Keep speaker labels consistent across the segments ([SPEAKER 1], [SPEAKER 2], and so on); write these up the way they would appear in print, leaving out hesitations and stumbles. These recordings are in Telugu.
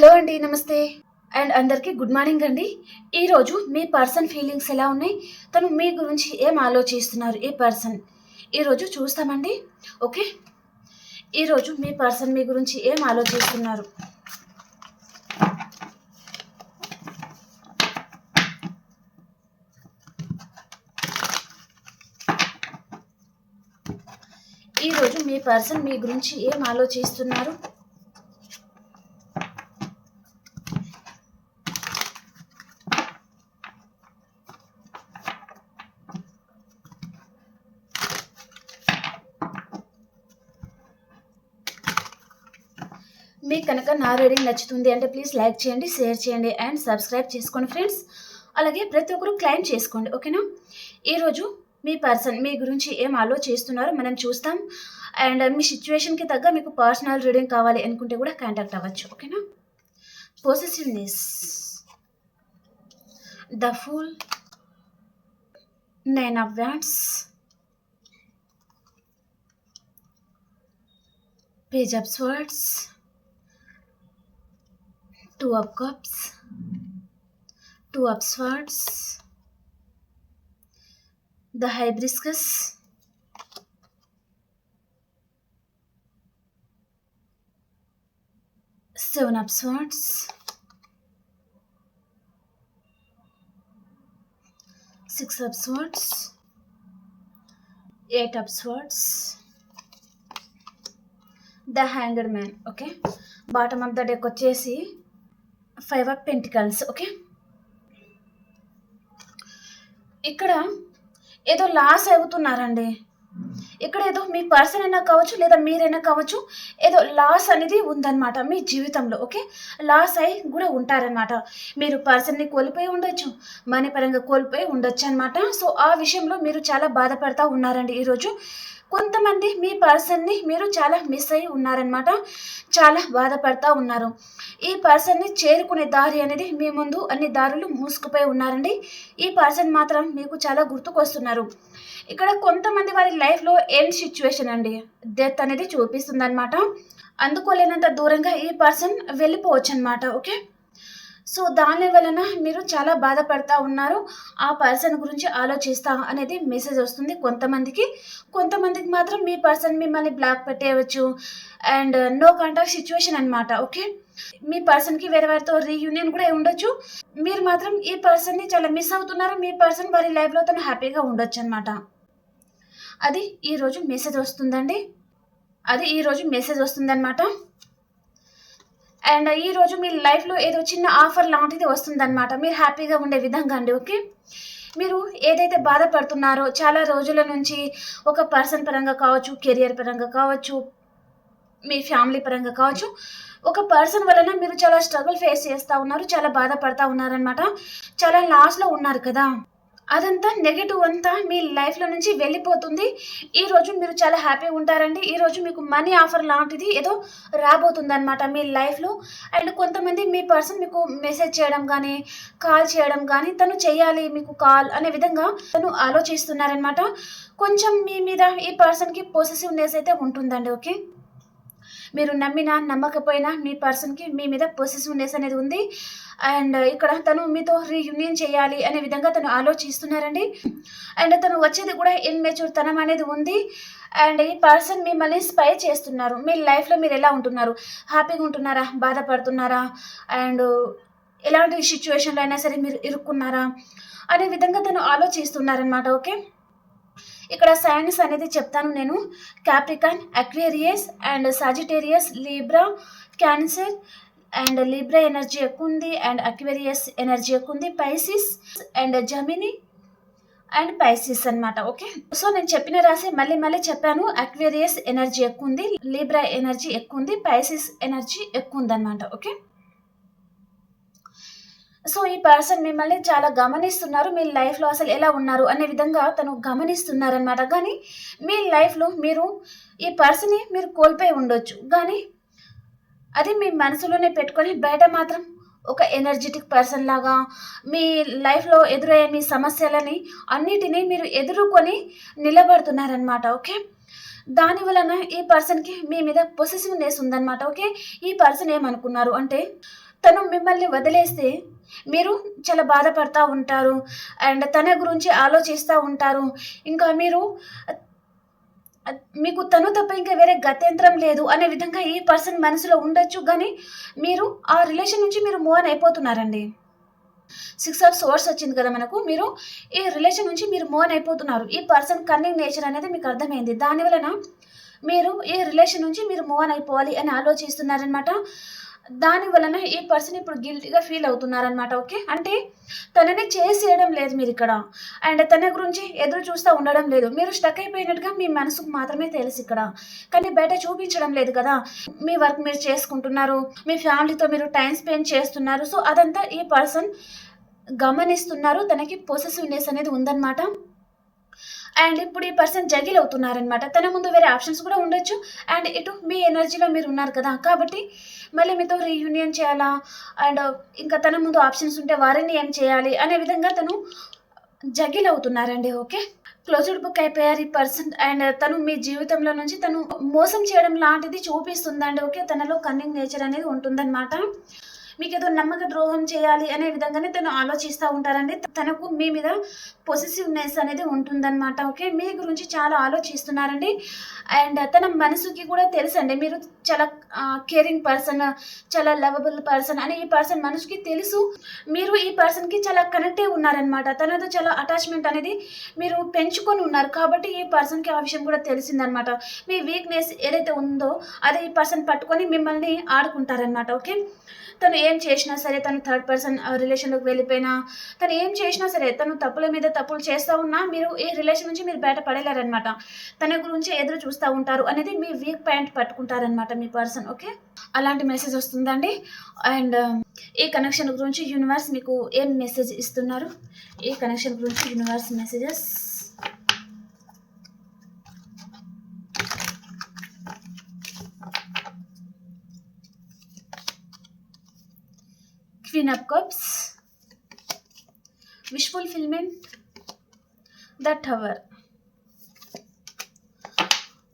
[SPEAKER 1] హలో అండి, నమస్తే. అండ్ అందరికీ గుడ్ మార్నింగ్ అండి. ఈరోజు మీ పర్సన్ ఫీలింగ్స్ ఎలా ఉన్నాయి, తను మీ గురించి ఏం ఆలోచిస్తున్నారు ఈ పర్సన్, ఈరోజు చూస్తామండి. ఓకే, ఈరోజు మీ పర్సన్ మీ గురించి ఏం ఆలోచిస్తున్నారు. ఈరోజు మీ పర్సన్ మీ గురించి ఏం ఆలోచిస్తున్నారు. మీకు కనుక నా రీడింగ్ నచ్చుతుంది అంటే ప్లీజ్ లైక్ చేయండి, షేర్ చేయండి అండ్ సబ్స్క్రైబ్ చేసుకోండి ఫ్రెండ్స్. అలాగే ప్రతి ఒక్కరు క్లైమ్ చేసుకోండి, ఓకేనా. ఈరోజు మీ పర్సన్ మీ గురించి ఏం ఆలోచిస్తున్నారో మనం చూస్తాం. అండ్ మీ సిచ్యువేషన్కి తగ్గ మీకు పర్సనల్ రీడింగ్ కావాలి అనుకుంటే కూడా కాంటాక్ట్ అవ్వచ్చు, ఓకేనా. Possessiveness, the fool, 9 of Wands, Page of Swords, 2 of Cups, 2 of Swords, the Hibiscus, 7 of Swords, 6 of Swords, 8 of Swords, the Hanged Man. Okay, bottom of the deck వచ్చేసి 5 of Pentacles. ఓకే, ఇక్కడ ఏదో లాస్ అవుతున్నారండి. ఇక్కడ ఏదో మీ పర్సన్ అయినా కావచ్చు లేదా మీరైనా కావచ్చు, ఏదో లాస్ అనేది ఉందన్నమాట మీ జీవితంలో. ఓకే, లాస్ అయి కూడా ఉంటారనమాట. మీరు పర్సన్ని కోల్పోయి ఉండొచ్చు, మనీ పరంగా కోల్పోయి ఉండొచ్చు అనమాట. సో ఆ విషయంలో మీరు చాలా బాధపడతా ఉన్నారండి ఈరోజు. కొంతమంది మీ పర్సన్ని మీరు చాలా మిస్ అయి ఉన్నారనమాట, చాలా బాధపడతా ఉన్నారు. ఈ పర్సన్ని చేరుకునే దారి అనేది మీ ముందు అన్ని దారులు మూసుకుపోయి ఉన్నారండి. ఈ పర్సన్ మాత్రం మీకు చాలా గుర్తుకొస్తున్నారు. ఇక్కడ కొంతమంది వారి లైఫ్లో ఎండ్ సిచ్యువేషన్ అండి, డెత్ అనేది చూపిస్తుంది అనమాట. అందుకోలేనంత దూరంగా ఈ పర్సన్ వెళ్ళిపోవచ్చు అనమాట. ఓకే, సో దాని వలన మీరు చాలా బాధపడతా ఉన్నారు. ఆ పర్సన్ గురించి ఆలోచిస్తా అనేది మెసేజ్ వస్తుంది కొంతమందికి మాత్రం మీ పర్సన్ మిమ్మల్ని బ్లాక్ పెట్టేయవచ్చు అండ్ నో కాంటాక్ట్ సిచ్యువేషన్ అనమాట. ఓకే, మీ పర్సన్కి వేరే వారితో రీయూనియన్ కూడా ఉండొచ్చు. మీరు మాత్రం ఈ పర్సన్ని చాలా మిస్ అవుతున్నారు. మీ పర్సన్ వారి లైఫ్లో తను హ్యాపీగా ఉండొచ్చు అనమాట. అది ఈరోజు మెసేజ్ వస్తుందండి, అనమాట. అండ్ ఈరోజు మీ లైఫ్లో ఏదో చిన్న ఆఫర్ లాంటిది వస్తుందన్నమాట, మీరు హ్యాపీగా ఉండే విధంగా అండి. ఓకే, మీరు ఏదైతే బాధపడుతున్నారో చాలా రోజుల నుంచి, ఒక పర్సన్ పరంగా కావచ్చు, కెరియర్ పరంగా కావచ్చు, మీ ఫ్యామిలీ పరంగా కావచ్చు, ఒక పర్సన్ వలన మీరు చాలా స్ట్రగుల్ ఫేస్ చేస్తూ ఉన్నారు, చాలా బాధపడతా ఉన్నారనమాట, చాలా లాస్లో ఉన్నారు కదా. అదంతా నెగిటివ్ అంతా మీ లైఫ్లో నుంచి వెళ్ళిపోతుంది. ఈరోజు మీరు చాలా హ్యాపీగా ఉంటారండి. ఈరోజు మీకు మనీ ఆఫర్ లాంటిది ఏదో రాబోతుంది అనమాట మీ లైఫ్లో. అండ్ కొంతమంది మీ పర్సన్ మీకు మెసేజ్ చేయడం కానీ, కాల్ చేయడం కానీ, తను చేయాలి మీకు కాల్ అనే విధంగా తను ఆలోచిస్తున్నారనమాట. కొంచెం మీ మీద ఈ పర్సన్కి పొసెసివ్నెస్ అయితే ఉంటుందండి. ఓకే, మీరు నమ్మినా నమ్మకపోయినా మీ పర్సన్కి మీ మీద పొసెసివ్నెస్ అనేది ఉంది. అండ్ ఇక్కడ తను మీతో రీయూనియన్ చేయాలి అనే విధంగా తను ఆలోచిస్తున్నారండి. అండ్ తను వచ్చేది కూడా ఇన్మెచ్యూర్ తనం అనేది ఉంది. అండ్ ఈ పర్సన్ మిమ్మల్ని స్పై చేస్తున్నారు. మీ లైఫ్లో మీరు ఎలా ఉంటున్నారు, హ్యాపీగా ఉంటున్నారా, బాధపడుతున్నారా, అండ్ ఎలాంటి సిచ్యువేషన్లో అయినా సరే మీరు ఇరుక్కున్నారా అనే విధంగా తను ఆలోచిస్తున్నారనమాట. ఓకే, ఇక్కడ సైన్స్ అనేది చెప్తాను నేను. Capricorn, Aquarius and Sagittarius, Libra, Cancer and Libra energy ఎక్కువ ఉంది అండ్ అక్వేరియస్ ఎనర్జీ ఎక్కువ ఉంది, Pisces and Gemini and Pisces అనమాట. ఓకే, సో నేను చెప్పిన రాసి మళ్ళీ చెప్పాను. అక్వేరియస్ ఎనర్జీ ఎక్కువ ఉంది, లీబ్రా ఎనర్జీ ఎక్కువ ఉంది, పైసిస్ ఎనర్జీ ఎక్కువ ఉంది అనమాట. ఓకే, సో ఈ పర్సన్ మిమ్మల్ని చాలా గమనిస్తున్నారు. మీ లైఫ్లో అసలు ఎలా ఉన్నారు అనే విధంగా తను గమనిస్తున్నారనమాట. కానీ మీ లైఫ్లో మీరు ఈ పర్సన్ని మీరు కోల్పోయి ఉండొచ్చు, కానీ అది మీ మనసులోనే పెట్టుకొని బయట మాత్రం ఒక ఎనర్జెటిక్ పర్సన్ లాగా మీ లైఫ్లో ఎదురయ్యే మీ సమస్యలని అన్నిటినీ మీరు ఎదుర్కొని నిలబడుతున్నారనమాట. ఓకే, దాని వలన ఈ పర్సన్కి మీ మీద పొసెసివ్నెస్ ఉందన్నమాట. ఓకే, ఈ పర్సన్ ఏమనుకున్నారు అంటే తను మిమ్మల్ని వదిలేస్తే మీరు చాలా బాధపడతా ఉంటారు. అండ్ తన గురించి ఆలోచిస్తూ ఉంటారు. ఇంకా మీరు మీకు తను తప్ప ఇంకా వేరే గత్యంతరం లేదు అనే విధంగా ఈ పర్సన్ మనసులో ఉండొచ్చు. గానీ మీరు ఆ రిలేషన్ నుంచి మీరు మూవ్ ఆన్ అయిపోతున్నారండి. 6 ఆఫ్ సోర్స్ వచ్చింది కదా మనకు. మీరు ఈ రిలేషన్ నుంచి మీరు మూవ్ ఆన్ అయిపోతున్నారు. ఈ పర్సన్ కన్నింగ్ నేచర్ అనేది మీకు అర్థమైంది. దాని వలన మీరు ఈ రిలేషన్ నుంచి మీరు మూవ్ ఆన్ అయిపోవాలి అని ఆలోచిస్తున్నారనమాట. దాని వలన ఈ పర్సన్ ఇప్పుడు గిల్టీగా ఫీల్ అవుతున్నారనమాట. ఓకే. అంటే తనని చేసేయడం లేదు మీరిక్కడ. అండ్ తన గురించి ఎదురు చూస్తూ ఉండడం లేదు. మీరు స్టక్ అయిపోయినట్టుగా మీ మనసుకు మాత్రమే తెలుసు ఇక్కడ. కానీ బయట చూపించడం లేదు కదా. మీ వర్క్ మీరు చేసుకుంటున్నారు. మీ ఫ్యామిలీతో మీరు టైం స్పెండ్ చేస్తున్నారు. సో అదంతా ఈ పర్సన్ గమనిస్తున్నారు. తనకి పొసెసివ్‌నెస్ అనేది ఉందన్నమాట. అండ్ ఇప్పుడు ఈ పర్సన్ జగిల్ అవుతున్నారనమాట. తన ముందు వేరే ఆప్షన్స్ కూడా ఉండొచ్చు. అండ్ ఇటు మీ ఎనర్జీలో మీరు ఉన్నారు కదా. కాబట్టి మళ్ళీ మీతో రీయూనియన్ చేయాలా? అండ్ ఇంకా తన ముందు ఆప్షన్స్ ఉంటే వారిని ఏం చేయాలి? అనే విధంగా తను జగిల్ అవుతున్నారండి. ఓకే. క్లోజ్డ్ బుక్ అయిపోయారు ఈ పర్సన్. అండ్ తను మీ జీవితంలో నుంచి తను మోసం చేయడం లాంటిది చూపిస్తుందండి. ఓకే. తనలో కన్నింగ్ నేచర్ అనేది ఉంటుందన్నమాట. మీకేదో నమ్మక ద్రోహం చేయాలి అనే విధంగానే తను ఆలోచిస్తూ ఉంటారండి. తనకు మీ మీద పొసెసివ్‌నెస్ అనేది ఉంటుందన్నమాట. ఓకే. మీ గురించి చాలా ఆలోచిస్తున్నారండి. అండ్ తన మనసుకి కూడా తెలుసండి మీరు చాలా కేరింగ్ పర్సన్, చాలా లవబుల్ పర్సన్ అని ఈ పర్సన్ మనసుకి తెలుసు. మీరు ఈ పర్సన్‌కి చాలా కనెక్ట్ అయి ఉన్నారనమాట. తనతో చాలా అటాచ్‌మెంట్ అనేది మీరు పెంచుకొని ఉన్నారు. కాబట్టి ఈ పర్సన్‌కి ఆ విషయం కూడా తెలిసిందనమాట. మీ వీక్‌నెస్ ఏదైతే ఉందో అది ఈ పర్సన్ పట్టుకొని మిమ్మల్ని ఆడుకుంటారనమాట. ఓకే. తను ఏం చేసినా సరే, తను థర్డ్ పర్సన్ రిలేషన్‌లోకి వెళ్ళిపోయినా, తను ఏం చేసినా సరే, తను తప్పుల మీద తప్పులు చేస్తా ఉన్నా మీరు ఈ రిలేషన్ నుంచి మీరు బయట పడలేరనమాట. తన గురించి ఎదురు చూస్తా ఉంటారు అనేది మీ వీక్ పాయింట్ పట్టుకుంటారనమాట మీ పర్సన్. ఓకే. అలాంటి మెసేజ్ వస్తుందండి. అండ్ ఈ కనెక్షన్ గురించి యూనివర్స్ మీకు ఏం మెసేజ్ ఇస్తున్నారు? ఈ కనెక్షన్ గురించి universe messages. Queen of Cups, wish fulfillment, the Tower.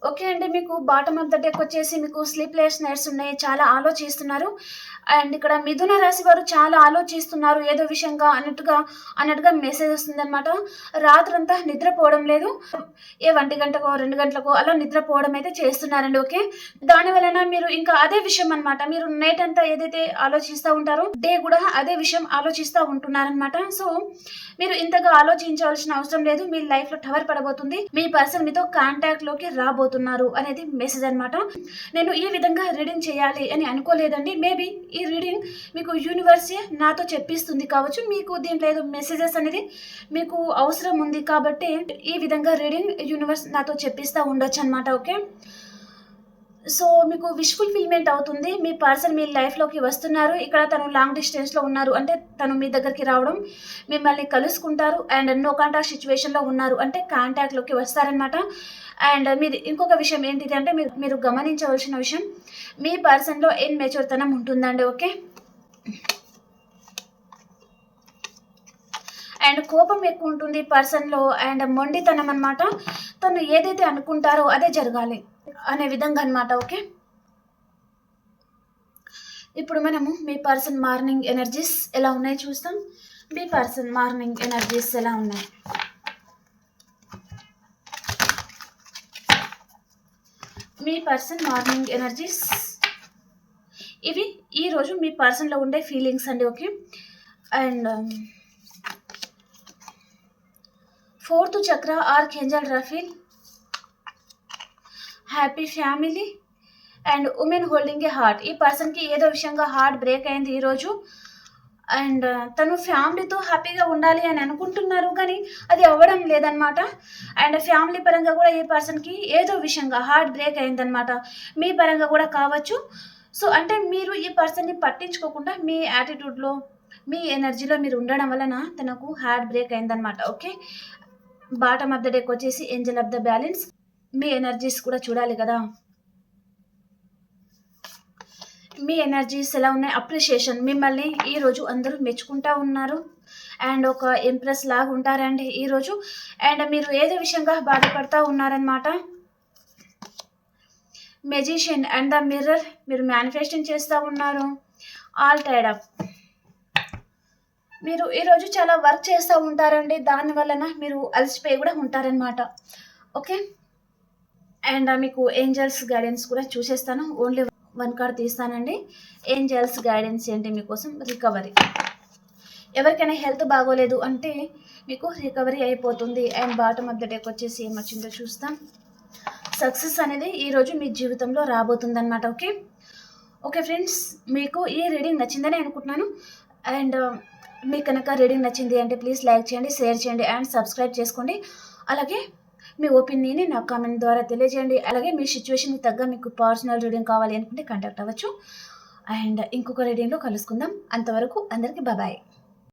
[SPEAKER 1] Okay అండి. మీకు బాటమ్ ఆఫ్ ద డెక్ వచ్చేసి మీకు స్లీప్లెస్ నైట్స్ ఉన్నాయి. చాలా ఆలోచిస్తున్నారు. అండ్ ఇక్కడ మిథున రాశి వారు చాలా ఆలోచిస్తున్నారు ఏదో విషయంగా అన్నట్టుగా మెసేజ్ వస్తుందన్నమాట. రాత్రంతా నిద్రపోవడం లేదు. ఏ 1 గంటకో 2 గంటలకో అలా నిద్రపోవడం అయితే చేస్తున్నారండి. ఓకే. దాని వలన మీరు ఇంకా అదే విషయం అనమాట. మీరు నైట్ అంతా ఏదైతే ఆలోచిస్తూ ఉంటారో డే కూడా అదే విషయం ఆలోచిస్తూ ఉంటున్నారనమాట. సో మీరు ఇంతగా ఆలోచించాల్సిన అవసరం లేదు. మీ లైఫ్ లో టవర్ పడబోతుంది. మీ పర్సన్ మీతో కాంటాక్ట్ లోకి రాబోతున్నారు అనేది మెసేజ్ అనమాట. నేను ఈ విధంగా రీడింగ్ చేయాలి అని అనుకోలేదండి. మేబీ ఈ రీడింగ్ మీకు యూనివర్సే నాతో చెప్పిస్తుంది కావచ్చు. మీకు దీంట్లో ఏదో మెసేజెస్ అనేది మీకు అవసరం ఉంది కాబట్టి ఈ విధంగా రీడింగ్ యూనివర్స్ నాతో చెప్పిస్తూ ఉండొచ్చు అనమాట. ఓకే. సో మీకు విష్ ఫుల్ఫిల్మెంట్ అవుతుంది. మీ పర్సన్ మీ లైఫ్లోకి వస్తున్నారు. ఇక్కడ తను లాంగ్ డిస్టెన్స్లో ఉన్నారు అంటే తను మీ దగ్గరికి రావడం, మిమ్మల్ని కలుసుకుంటారు. అండ్ నో కాంటాక్ట్ సిచ్యువేషన్లో ఉన్నారు అంటే కాంటాక్ట్లోకి వస్తారనమాట. అండ్ మీరు ఇంకొక విషయం ఏంటిది అంటే మీరు గమనించవలసిన విషయం, మీ పర్సన్లో మెచ్యూర్తనం ఉంటుందండి. ఓకే. అండ్ కోపం ఎక్కువ ఉంటుంది పర్సన్లో. అండ్ మొండితనం అనమాట. తను ఏదైతే అనుకుంటారో అదే జరగాలి అనే విధంగా అనమాట. ఓకే. ఇప్పుడు మనము మీ పర్సన్ మార్నింగ్ ఎనర్జీస్ ఎలా ఉన్నాయి చూస్తాం. మీ పర్సన్ మార్నింగ్ ఎనర్జీస్ ఎలా ఉన్నాయి? మీ పర్సన్ మార్నింగ్ ఎనర్జీస్ ఇవి ఈరోజు మీ పర్సన్లో ఉండే ఫీలింగ్స్ అండి. ఓకే. అండ్ 4th చక్ర archangel rifle, happy family and women holding a heart. ఈ పర్సన్కి ఏదో విషయంగా హార్ట్ బ్రేక్ అయింది ఈరోజు. అండ్ తను ఫ్యామిలీతో హ్యాపీగా ఉండాలి అని అనుకుంటున్నారు కానీ అది అవ్వడం లేదనమాట. అండ్ ఫ్యామిలీ పరంగా కూడా ఈ పర్సన్కి ఏదో విషయంగా హార్ట్ బ్రేక్ అయిందనమాట. మీ పరంగా కూడా కావచ్చు. సో అంటే మీరు ఈ పర్సన్ని పట్టించుకోకుండా మీ యాటిట్యూడ్లో మీ ఎనర్జీలో మీరు ఉండడం వలన తనకు హార్ట్ బ్రేక్ అయిందనమాట. Okay. Bottom of the deck వచ్చేసి ఏంజల్ ఆఫ్ ద బ్యాలెన్స్. మీ ఎనర్జీస్ కూడా చూడాలి కదా. మీ ఎనర్జీస్ ఎలా ఉన్నాయి? అప్రిషియేషన్. మిమ్మల్ని ఈరోజు అందరూ మెచ్చుకుంటా ఉన్నారు. అండ్ ఒక ఇంప్రెస్ లాగా ఉంటారండి ఈరోజు. అండ్ మీరు ఏదో విషయంగా బాధపడతా ఉన్నారనమాట. Magician and the mirror. మీరు మేనిఫెస్టింగ్ చేస్తూ ఉన్నారు. All tied up. మీరు ఈరోజు చాలా వర్క్ చేస్తూ ఉంటారండి, దాని వలన మీరు అలసిపోయి కూడా ఉంటారనమాట. ఓకే. అండ్ మీకు ఏంజల్స్ గైడెన్స్ కూడా చూసేస్తాను. ఓన్లీ వన్ కార్డ్ తీస్తానండి. ఏంజల్స్ గైడెన్స్ ఏంటి మీకోసం? రికవరీ. ఎవరికైనా హెల్త్ బాగోలేదు అంటే మీకు రికవరీ అయిపోతుంది. And bottom of the deck వచ్చేసి ఏం వచ్చిందో చూస్తాం. సక్సెస్ అనేది ఈరోజు మీ జీవితంలో రాబోతుంది అనమాట. ఓకే. ఓకే ఫ్రెండ్స్, మీకు ఈ రీడింగ్ నచ్చిందని అనుకుంటున్నాను. అండ్ మీకు కనుక రీడింగ్ నచ్చింది అంటే ప్లీజ్ లైక్ చేయండి, షేర్ చేయండి అండ్ సబ్స్క్రైబ్ చేసుకోండి. అలాగే మీ ఒపీనియన్ని నా కామెంట్ ద్వారా తెలియజేయండి. అలాగే మీ సిచ్యువేషన్కి తగ్గ మీకు పర్సనల్ రీడింగ్ కావాలి అనుకుంటే కాంటాక్ట్ అవ్వచ్చు. అండ్ ఇంకొక రీడింగ్లో కలుసుకుందాం. అంతవరకు అందరికీ బాయ్.